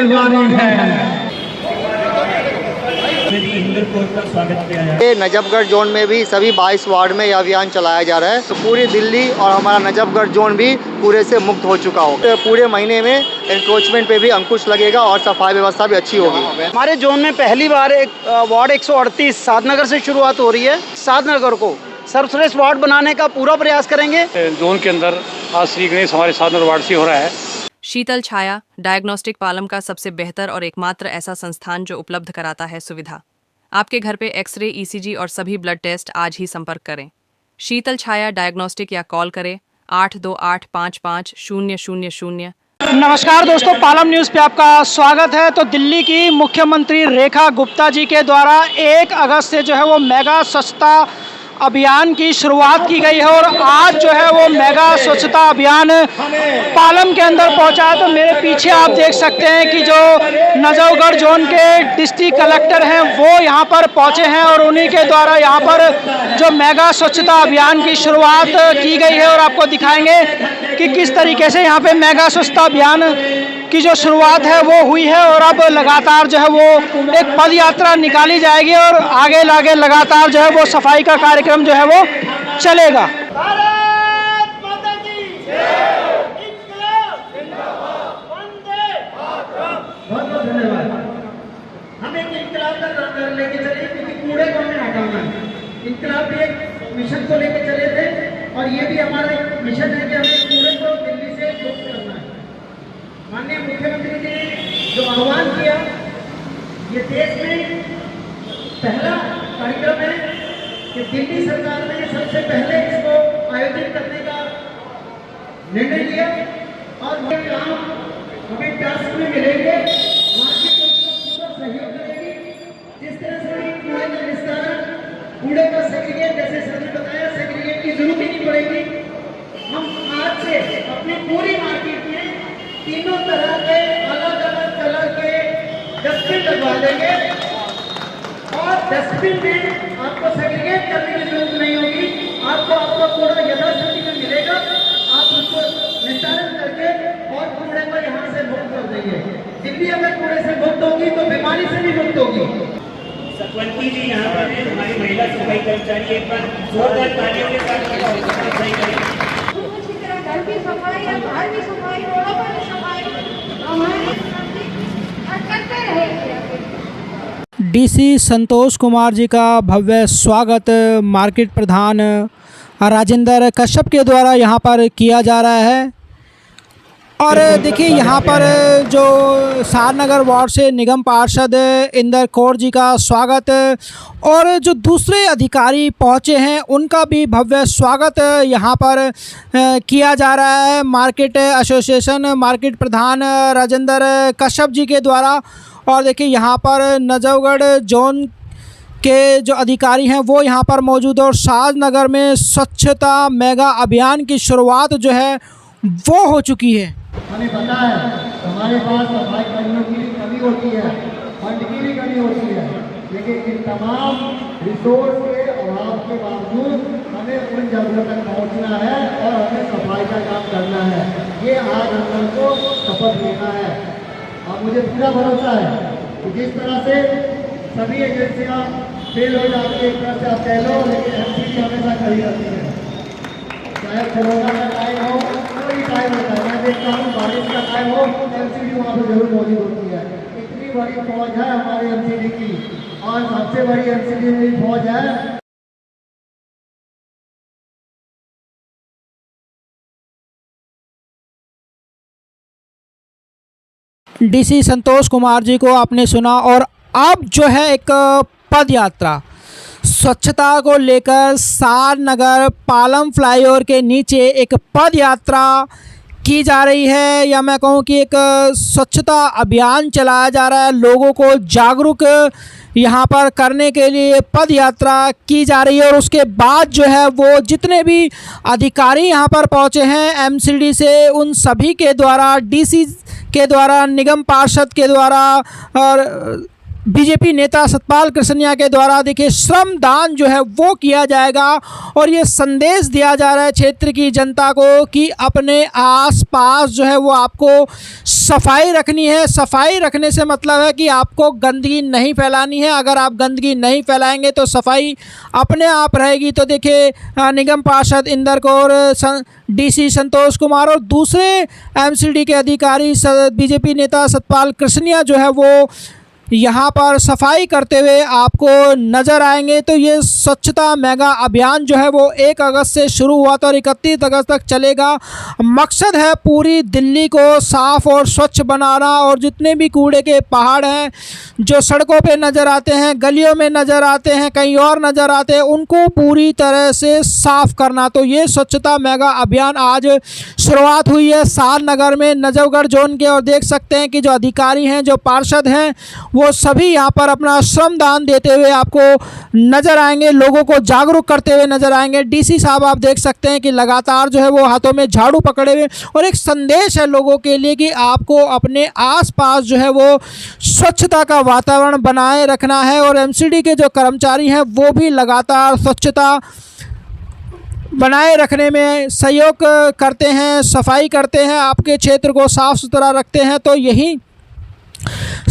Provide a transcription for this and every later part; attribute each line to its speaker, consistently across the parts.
Speaker 1: मेजबानी है।
Speaker 2: नजफगढ़ जोन में भी सभी 22 वार्ड में यह अभियान चलाया जा रहा है। तो पूरी दिल्ली और हमारा नजफगढ़ जोन भी पूरे से मुक्त हो चुका हो। तो पूरे महीने में एनक्रोचमेंट पे भी अंकुश लगेगा और सफाई व्यवस्था भी अच्छी होगी।
Speaker 3: हमारे जोन में पहली बार एक वार्ड 138 साधनगर से शुरुआत हो रही है। साधनगर को सर्वश्रेष्ठ वार्ड बनाने का पूरा प्रयास करेंगे।
Speaker 4: जोन के अंदर आज श्री गणेश हमारे साधनगर वार्ड से हो रहा है।
Speaker 5: शीतल छाया डायग्नोस्टिक पालम का सबसे बेहतर और एकमात्र ऐसा संस्थान जो उपलब्ध कराता है सुविधा। आपके घर पे एक्सरे, ईसीजी और सभी ब्लड टेस्ट आज ही संपर्क करें। शीतल छाया डायग्नोस्टिक या कॉल करें 82855000।
Speaker 3: नमस्कार दोस्तों, पालम न्यूज़ पे आपका स्वागत है। तो दिल्ली की मुख्यमंत्री रेखा गुप्ता जी के द्वारा 1 अगस्त से जो है वो मेगा स्वच्छता अभियान की शुरुआत की गई है और आज जो है वो मेगा स्वच्छता अभियान पालम के अंदर पहुंचा है। तो मेरे पीछे आप देख सकते हैं कि जो नजफगढ़ जोन के डिस्ट्रिक्ट कलेक्टर हैं वो यहां पर पहुंचे हैं और उन्हीं के द्वारा यहां पर जो मेगा स्वच्छता अभियान की शुरुआत की गई है और आपको दिखाएंगे कि किस तरीके से यहाँ पे मेगा स्वच्छता अभियान की जो शुरुआत है वो हुई है और अब लगातार जो है वो एक पद यात्रा निकाली जाएगी और आगे लगातार जो है वो सफाई का कार्यक्रम जो है वो चलेगा।
Speaker 1: बहुत धन्यवाद। हम एक इंकलाब का लेके चले क्योंकि कूड़े को हमें हटाना है। इंकलाब भी एक मिशन को लेके चले थे और ये भी हमारा एक मिशन है कि हमें कूड़े को दिल्ली से मुक्त करना है। माननीय मुख्यमंत्री जी ने जो आह्वान किया, ये देश में पहला कार्यक्रम है कि दिल्ली सरकार ने सबसे पहले इसको आयोजित करने का निर्णय लिया और ये काम हमें टास्क में मिलेंगे। मार्केट पूरा सहयोग करेगी। जिस तरह से कूड़े का निस्तारण, कूड़े का सेग्रीगेट, जैसे सर ने बताया, सेग्रीगेट की जरूरत ही नहीं पड़ेगी। हम आज से अपनी पूरी मार्केट में तीनों तरह के अलग अलग कलर के डस्टबिन लगवा देंगे और डस्टबिन में आपको सेग्रीगेट करने की जरूरत नहीं होगी। आपका कूड़ा यथास्थिति में मिलेगा। आप उसको निस्तारण करके और कूड़े को यहाँ से मुक्त कर देंगे। दिल्ली अगर कूड़े से मुक्त होगी तो बीमारी से भी मुक्त होगी।
Speaker 6: सतवंती जी यहाँ पर है, हमारी महिला सफाई कर्मचारी। एक बार जोरदार तालियों के साथ सफाई करें।
Speaker 7: घर की सफाई या बाहर की सफाई, रोडों पर सफाई हमारे करते रहेंगे।
Speaker 3: डीसी संतोष कुमार जी का भव्य स्वागत मार्केट प्रधान राजेंद्र कश्यप के द्वारा यहाँ पर किया जा रहा है। और देखिए यहाँ पर जो साधनगर वार्ड से निगम पार्षद इंदर कौर जी का स्वागत और जो दूसरे अधिकारी पहुँचे हैं उनका भी भव्य स्वागत यहाँ पर किया जा रहा है मार्केट एसोसिएशन मार्केट प्रधान राजेंद्र कश्यप जी के द्वारा। और देखिए यहाँ पर नजफगढ़ जोन के जो अधिकारी हैं वो यहाँ पर मौजूद है और साधनगर में स्वच्छता मेगा अभियान की शुरुआत जो है वो हो चुकी है।
Speaker 1: हमें पता है हमारे पास सफाई कर्मियों की कमी होती है, फंड की भी कमी होती है, लेकिन इन तमाम रिसोर्स के अभाव के बावजूद हमें उन जगहों तक पहुंचना है और हमें सफाई का काम करना है। ये आज हम लोग को शपथ लेना है और मुझे पूरा भरोसा है कि जिस तरह से सभी एजेंसियां फेल हो जाती है, एक तरह से आप कह लो, लेकिन एमसीडी हमेशा खड़ी रहती है। चाहे कोरोना का टाइम हो, कोई टाइम होता है, मैं देखता हूँ बारिश का टाइम हो, एमसीडी वहाँ पर जरूर मौजूद होती है। इतनी बड़ी फौज है हमारी एमसीडी की और सबसे बड़ी एमसीडी की फौज है।
Speaker 3: डीसी संतोष कुमार जी को आपने सुना और अब जो है एक पद यात्रा स्वच्छता को लेकर साधनगर पालम फ्लाईओवर के नीचे एक पद यात्रा की जा रही है या मैं कहूँ कि एक स्वच्छता अभियान चलाया जा रहा है। लोगों को जागरूक यहाँ पर करने के लिए पद यात्रा की जा रही है और उसके बाद जो है वो जितने भी अधिकारी यहाँ पर पहुँचे हैं एमसीडी से, उन सभी के द्वारा, डीसी के द्वारा, निगम पार्षद के द्वारा और बीजेपी नेता सतपाल कृष्णिया के द्वारा देखिए श्रमदान जो है वो किया जाएगा और ये संदेश दिया जा रहा है क्षेत्र की जनता को कि अपने आसपास जो है वो आपको सफाई रखनी है। सफाई रखने से मतलब है कि आपको गंदगी नहीं फैलानी है। अगर आप गंदगी नहीं फैलाएंगे तो सफाई अपने आप रहेगी। तो देखिए निगम पार्षद इंदर कौर, डीसी संतोष कुमार और दूसरे एमसीडी के अधिकारी बीजेपी नेता सतपाल कृष्णिया जो है वो यहाँ पर सफाई करते हुए आपको नज़र आएंगे। तो ये स्वच्छता मेगा अभियान जो है वो 1 अगस्त से शुरू हुआ था और 31 अगस्त तक चलेगा। मकसद है पूरी दिल्ली को साफ़ और स्वच्छ बनाना और जितने भी कूड़े के पहाड़ हैं जो सड़कों पे नज़र आते हैं, गलियों में नज़र आते हैं, कहीं और नज़र आते हैं, उनको पूरी तरह से साफ़ करना। तो ये स्वच्छता मेगा अभियान आज शुरुआत हुई है साल नगर में, नजफगढ़ जोन के। और देख सकते हैं कि जो अधिकारी हैं, जो पार्षद हैं, वो सभी यहाँ पर अपना श्रमदान देते हुए आपको नज़र आएंगे, लोगों को जागरूक करते हुए नज़र आएंगे। डीसी साहब आप देख सकते हैं कि लगातार जो है वो हाथों में झाड़ू पकड़े हुए और एक संदेश है लोगों के लिए कि आपको अपने आसपास जो है वो स्वच्छता का वातावरण बनाए रखना है। और एमसीडी के जो कर्मचारी हैं वो भी लगातार स्वच्छता बनाए रखने में सहयोग करते हैं, सफाई करते हैं, आपके क्षेत्र को साफ़ सुथरा रखते हैं। तो यही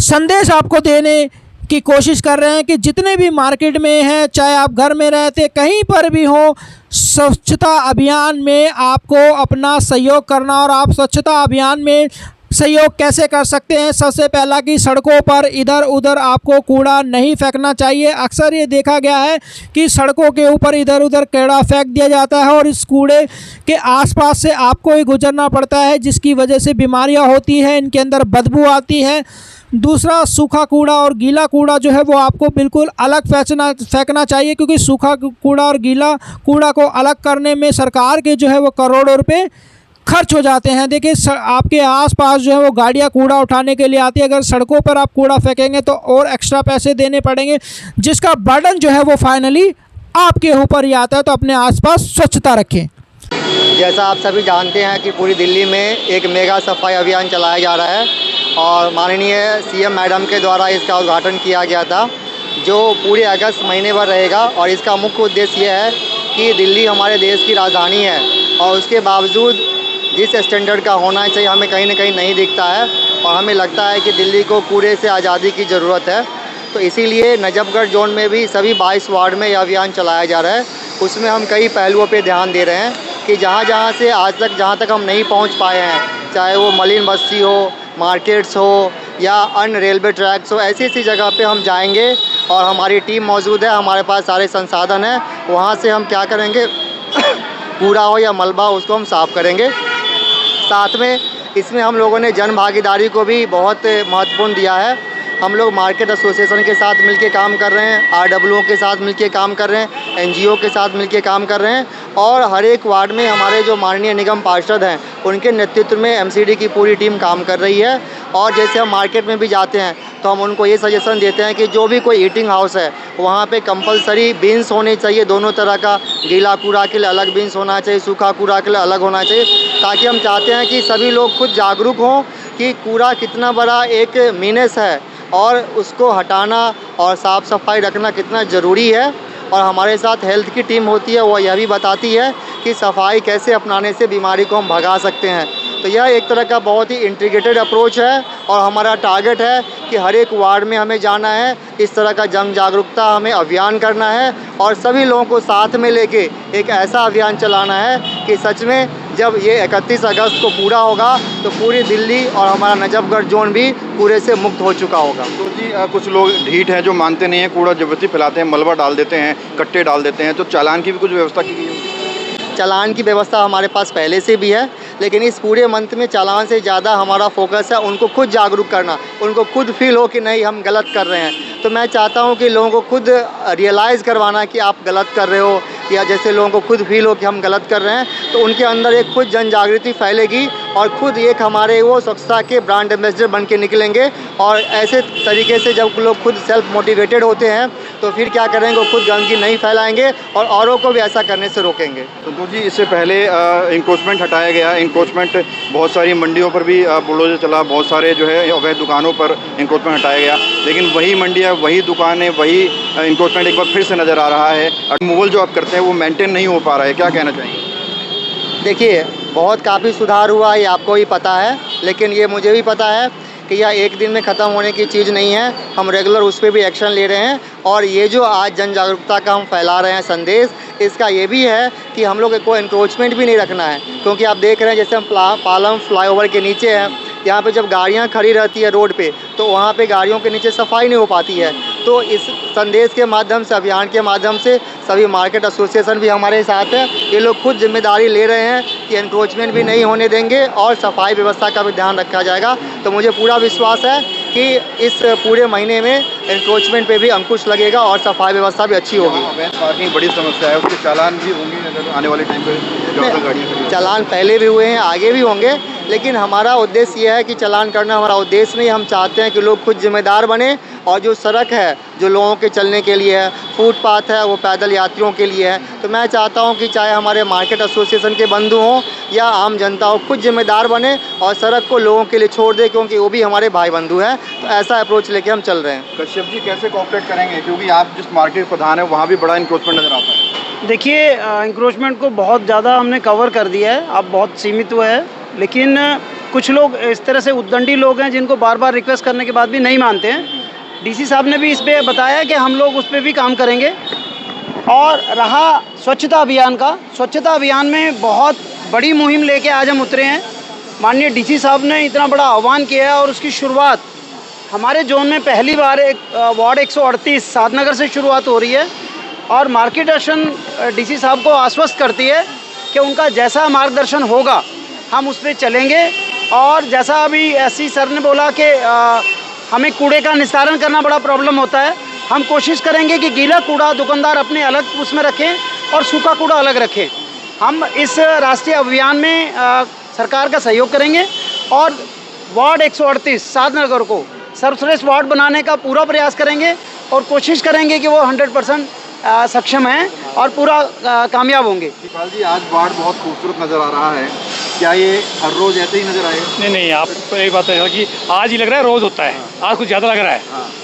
Speaker 3: संदेश आपको देने की कोशिश कर रहे हैं कि जितने भी मार्केट में हैं, चाहे आप घर में रहते कहीं पर भी हो, स्वच्छता अभियान में आपको अपना सहयोग करना। और आप स्वच्छता अभियान में सहयोग कैसे कर सकते हैं? सबसे पहला कि सड़कों पर इधर उधर आपको कूड़ा नहीं फेंकना चाहिए। अक्सर ये देखा गया है कि सड़कों के ऊपर इधर उधर कूड़ा फेंक दिया जाता है और इस कूड़े के आसपास से आपको ही गुजरना पड़ता है, जिसकी वजह से बीमारियां होती हैं, इनके अंदर बदबू आती है। दूसरा, सूखा कूड़ा और गीला कूड़ा जो है वो आपको बिल्कुल अलग फेंकना चाहिए, क्योंकि सूखा कूड़ा और गीला कूड़ा को अलग करने में सरकार के जो है वो करोड़ों रुपए खर्च हो जाते हैं। देखिए आपके आसपास जो है वो गाड़ियाँ कूड़ा उठाने के लिए आती है, अगर सड़कों पर आप कूड़ा फेंकेंगे तो और एक्स्ट्रा पैसे देने पड़ेंगे, जिसका बर्डन जो है वो फाइनली आपके ऊपर ही आता है। तो अपने आसपास स्वच्छता रखें।
Speaker 2: जैसा आप सभी जानते हैं कि पूरी दिल्ली में एक मेगा सफाई अभियान चलाया जा रहा है और माननीय सीएम मैडम के द्वारा इसका उद्घाटन किया गया था, जो पूरे अगस्त महीने भर रहेगा। और इसका मुख्य उद्देश्य यह है कि दिल्ली हमारे देश की राजधानी है और उसके बावजूद जिस स्टैंडर्ड का होना चाहिए हमें कहीं ना कहीं नहीं दिखता है और हमें लगता है कि दिल्ली को कूड़े से आज़ादी की ज़रूरत है। तो इसीलिए नजफगढ़ जोन में भी सभी 22 वार्ड में यह अभियान चलाया जा रहा है। उसमें हम कई पहलुओं पे ध्यान दे रहे हैं कि जहाँ से आज तक जहाँ तक हम नहीं पहुँच पाए हैं, चाहे वो मलिन बस्ती हो, मार्केट्स हो या अन्य रेलवे ट्रैक्स हो, ऐसी ऐसी जगह पे हम जाएंगे और हमारी टीम मौजूद है, हमारे पास सारे संसाधन हैं। वहाँ से हम क्या करेंगे, कूड़ा हो या मलबा हो उसको हम साफ़ करेंगे। साथ में इसमें हम लोगों ने जन भागीदारी को भी बहुत महत्वपूर्ण दिया है। हम लोग मार्केट एसोसिएशन के साथ मिलके काम कर रहे हैं, आरडब्ल्यूओ के साथ मिलके काम कर रहे हैं, एनजीओ के साथ मिलके काम कर रहे हैं और हर एक वार्ड में हमारे जो माननीय निगम पार्षद हैं उनके नेतृत्व में एमसीडी की पूरी टीम काम कर रही है। और जैसे हम मार्केट में भी जाते हैं तो हम उनको ये सजेशन देते हैं कि जो भी कोई ईटिंग हाउस है वहाँ पे कंपलसरी बिन्स होने चाहिए, दोनों तरह का, गीला कूड़ा के लिए अलग बिन्स होना चाहिए, सूखा कूड़ा के लिए अलग होना चाहिए, ताकि हम चाहते हैं कि सभी लोग खुद जागरूक हों कि कूड़ा कितना बड़ा एक मीनस है और उसको हटाना और साफ़ सफाई रखना कितना ज़रूरी है। और हमारे साथ हेल्थ की टीम होती है, वो यह भी बताती है कि सफाई कैसे अपनाने से बीमारी को हम भगा सकते हैं। तो यह एक तरह का बहुत ही इंटीग्रेटेड अप्रोच है और हमारा टारगेट है कि हर एक वार्ड में हमें जाना है, इस तरह का जन जागरूकता हमें अभियान करना है और सभी लोगों को साथ में लेके एक ऐसा अभियान चलाना है कि सच में जब ये 31 अगस्त को पूरा होगा तो पूरी दिल्ली और हमारा नजफगढ़ जोन भी कूड़े से मुक्त हो चुका होगा।
Speaker 8: तो जी कुछ लोग ढीठ हैं जो मानते नहीं हैं, कूड़ा जबरदस्ती फैलाते हैं, मलबा डाल देते हैं, कट्टे डाल देते हैं, तो चालान की भी कुछ व्यवस्था की गई है?
Speaker 2: चालान की व्यवस्था हमारे पास पहले से भी है, लेकिन इस पूरे मंथ में चालान से ज़्यादा हमारा फोकस है उनको खुद जागरूक करना, उनको खुद फील हो कि नहीं हम गलत कर रहे हैं। तो मैं चाहता हूं कि लोगों को खुद रियलाइज़ करवाना कि आप गलत कर रहे हो, या जैसे लोगों को खुद फील हो कि हम गलत कर रहे हैं, तो उनके अंदर एक खुद जन जागृति फैलेगी और खुद एक हमारे वो स्वच्छता के ब्रांड एम्बेसडर बन के निकलेंगे। और ऐसे तरीके से जब लोग खुद सेल्फ मोटिवेटेड होते हैं तो फिर क्या करेंगे, वो खुद गंदगी नहीं फैलाएंगे और औरों को भी ऐसा करने से रोकेंगे।
Speaker 8: संतोष जी, इससे पहले इंक्रोचमेंट हटाया गया। इंक्रोचमेंट बहुत सारी मंडियों पर भी बुलडोजर चला, बहुत सारे जो है अवैध दुकानों पर इंक्रोचमेंट हटाया गया, लेकिन वही मंडियाँ, वही दुकानें, वही इंक्रोचमेंट एक बार फिर से नज़र आ रहा है। रिमूवल जो आप करते हैं वो मेंटेन नहीं हो पा रहा है, क्या कहना चाहेंगे?
Speaker 2: देखिए, बहुत काफ़ी सुधार हुआ है, ये आपको ही पता है, लेकिन ये मुझे भी पता है कि यह एक दिन में ख़त्म होने की चीज़ नहीं है। हम रेगुलर उस पर भी एक्शन ले रहे हैं और ये जो आज जन जागरूकता का हम फैला रहे हैं संदेश, इसका ये भी है कि हम लोग को एनक्रोचमेंट भी नहीं रखना है, क्योंकि आप देख रहे हैं जैसे हम पालम फ्लाईओवर के नीचे हैं, यहाँ पे जब गाड़ियाँ खड़ी रहती है रोड पे, तो वहाँ पे गाड़ियों के नीचे सफाई नहीं हो पाती है। तो इस संदेश के माध्यम से, अभियान के माध्यम से सभी मार्केट एसोसिएशन भी हमारे साथ है। ये लोग खुद जिम्मेदारी ले रहे हैं कि एनक्रोचमेंट भी नहीं होने देंगे और सफाई व्यवस्था का भी ध्यान रखा जाएगा। तो मुझे पूरा विश्वास है कि इस पूरे महीने में एनक्रोचमेंट पे भी अंकुश लगेगा और सफाई व्यवस्था भी अच्छी होगी।
Speaker 8: पार्किंग बड़ी समस्या है, उसके चालान भी होंगे अगर आने वाले टाइम पे ज़्यादा गाड़ियाँ।
Speaker 2: चालान पहले भी हुए हैं, आगे भी होंगे, लेकिन हमारा उद्देश्य ये है कि चालान करना हमारा उद्देश्य नहीं। हम चाहते हैं कि लोग खुद जिम्मेदार बने और जो सड़क है जो लोगों के चलने के लिए है, फुटपाथ है वो पैदल यात्रियों के लिए है। तो मैं चाहता हूं कि चाहे हमारे मार्केट एसोसिएशन के बंधु हों या आम जनता हो, खुद जिम्मेदार बने और सड़क को लोगों के लिए छोड़ दे, क्योंकि वो भी हमारे भाई बंधु हैं। तो ऐसा अप्रोच लेके हम चल रहे हैं।
Speaker 8: कश्यप जी, कैसे कोऑपरेट करेंगे, क्योंकि आप जिस मार्केट प्रधान है वहाँ भी बड़ा इंक्रोचमेंट नज़र आता है?
Speaker 9: देखिए, इंक्रोचमेंट को बहुत ज़्यादा हमने कवर कर दिया है, अब बहुत सीमित हुआ है, लेकिन कुछ लोग इस तरह से उद्दंडी लोग हैं जिनको बार बार रिक्वेस्ट करने के बाद भी नहीं मानते हैं। डीसी साहब ने भी इस पे बताया कि हम लोग उस पे भी काम करेंगे। और रहा स्वच्छता अभियान का, स्वच्छता अभियान में बहुत बड़ी मुहिम लेके आज हम उतरे हैं। माननीय डीसी साहब ने इतना बड़ा आह्वान किया है और उसकी शुरुआत हमारे जोन में पहली बार एक वार्ड 138 साधनगर से शुरुआत हो रही है और मार्केटेशन डीसी साहब को आश्वस्त करती है कि उनका जैसा मार्गदर्शन होगा हम उस पर चलेंगे। और जैसा अभी एससी सर ने बोला कि हमें कूड़े का निस्तारण करना बड़ा प्रॉब्लम होता है, हम कोशिश करेंगे कि गीला कूड़ा दुकानदार अपने अलग उसमें रखें और सूखा कूड़ा अलग रखें। हम इस राष्ट्रीय अभियान में सरकार का सहयोग करेंगे और वार्ड 138 साधनगर को सर्वश्रेष्ठ वार्ड बनाने का पूरा प्रयास करेंगे और कोशिश करेंगे कि वो 100% सक्षम हैं और पूरा कामयाब होंगे।
Speaker 8: विशाल जी, आज वार्ड बहुत खूबसूरत नज़र आ रहा है, क्या ये हर रोज़ ऐसे ही नज़र आएगा?
Speaker 4: नहीं, आप तो एक बात है कि आज ही लग रहा है, रोज़ होता है। आज कुछ ज़्यादा लग रहा है।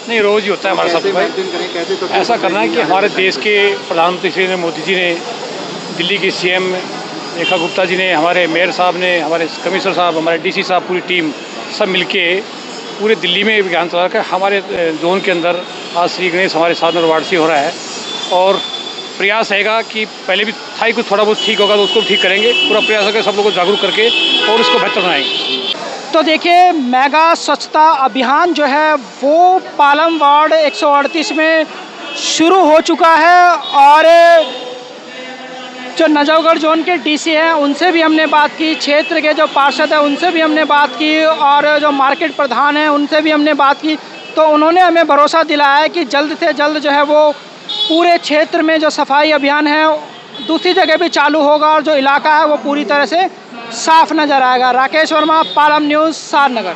Speaker 4: नहीं, रोज़ ही होता है हमारे साथ भाई। ऐसा करना है कि हमारे देश के प्रधानमंत्री श्री मोदी जी ने, दिल्ली के CM रेखा गुप्ता जी ने, हमारे मेयर साहब ने, हमारे कमिश्नर साहब, हमारे DC साहब, पूरी टीम सब मिलके पूरे दिल्ली में अभियान चला रखा है। हमारे जोन के अंदर आज श्री गणेश हमारे साधनगर वार्ड से हो रहा है और प्रयास रहेगा कि पहले भी था ही कुछ थोड़ा बहुत ठीक होगा तो उसको ठीक करेंगे। पूरा प्रयास है सब लोगों को जागरूक करके और उसको बेहतर बनाएंगे।
Speaker 3: तो देखिए, मेगा स्वच्छता अभियान जो है वो पालम वार्ड 138 में शुरू हो चुका है और जो नजफगढ़ जोन के डीसी हैं उनसे भी हमने बात की, क्षेत्र के जो पार्षद हैं उनसे भी हमने बात की और जो मार्केट प्रधान हैं उनसे भी हमने बात की। तो उन्होंने हमें भरोसा दिलाया है कि जल्द से जल्द जो है वो पूरे क्षेत्र में जो सफाई अभियान है दूसरी जगह भी चालू होगा और जो इलाका है वो पूरी तरह से साफ नज़र आएगा। राकेश वर्मा, पालम न्यूज़, साधनगर।